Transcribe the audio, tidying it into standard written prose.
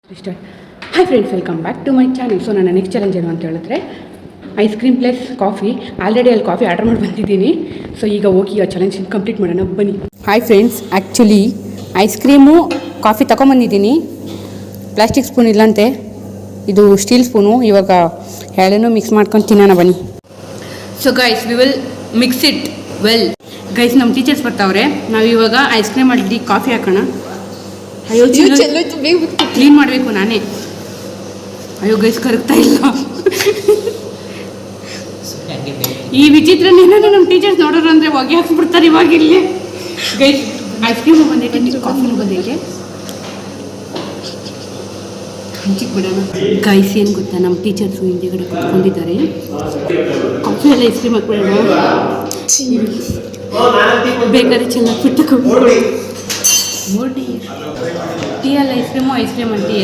Hi friends, welcome back to my channel. So ನನ್ನ next challenge ಏನು ಅಂತ ಹೇಳಿದ್ರೆ ice cream plus coffee. Already ಅಲ್ಲಿ ಕಾಫಿ ಆರ್ಡರ್ ಮಾಡಿ ಬಂದಿದ್ದೀನಿ. ಸೊ ಈಗ ಹೋಗಿ ಆ ಚಾಲೆಂಜ್ ಕಂಪ್ಲೀಟ್ ಮಾಡೋಣ, ಬನ್ನಿ. Hi friends, actually ice cream coffee ತೊಗೊಂಬಂದಿದ್ದೀನಿ. ಪ್ಲಾಸ್ಟಿಕ್ ಸ್ಪೂನ್ ಇಲ್ಲಂತೆ, ಇದು ಸ್ಟೀಲ್ ಸ್ಪೂನು. ಇವಾಗ ಎರಡನ್ನೂ ಮಿಕ್ಸ್ ಮಾಡ್ಕೊಂಡು ತಿನ್ನೋಣ, ಬನ್ನಿ. So guys, we will mix it well. Guys, ನಮ್ಮ ಟೀಚರ್ಸ್ ಬರ್ತಾವ್ರೆ. ನಾವು ಇವಾಗ ಐಸ್ ಕ್ರೀಮ್ ಅಲ್ಲಿ ಕಾಫಿ ಹಾಕೋಣ. ಅಯ್ಯೋ, ಕ್ಲೀನ್ ಮಾಡಬೇಕು ನಾನೇ. ಅಯ್ಯೋ ಗೈಸ್, ಕರಗ್ತಾ ಇಲ್ಲ. ಈ ವಿಚಿತ್ರನೇನಾದ್ರು ನಮ್ಮ ಟೀಚರ್ಸ್ ನೋಡೋರು ಅಂದರೆ ಹೊಗೆ ಹಾಕ್ಬಿಡ್ತಾರೆ ಇವಾಗ ಇಲ್ಲಿ. ಗೈಸ್, ಐಸ್ ಕ್ರೀಮು ಬಂದೈತೆ, ಕಾಫಿನೂ ಬಂದೈತೆ. ಹಂಚಿಗೆ ಬಿಡೋಣ. ಗೈಸ್, ಏನು ಗೊತ್ತಾ, ನಮ್ಮ ಟೀಚರ್ಸು ಹಿಂದೆಗಡೆ ಕುತ್ಕೊಂಡಿದ್ದಾರೆ. ಕಾಫಿ ಎಲ್ಲ ಐಸ್ ಕ್ರೀಮ್ ಹಾಕ್ಬಿಡೋಣ. ಬೇಕಾದ್ರೆ ಚೆನ್ನಾಗಿ ಬಿಟ್ಟು ನೋಡಿ. ಟೀ ಅಲ್ಲ ice cream, ice cream tea.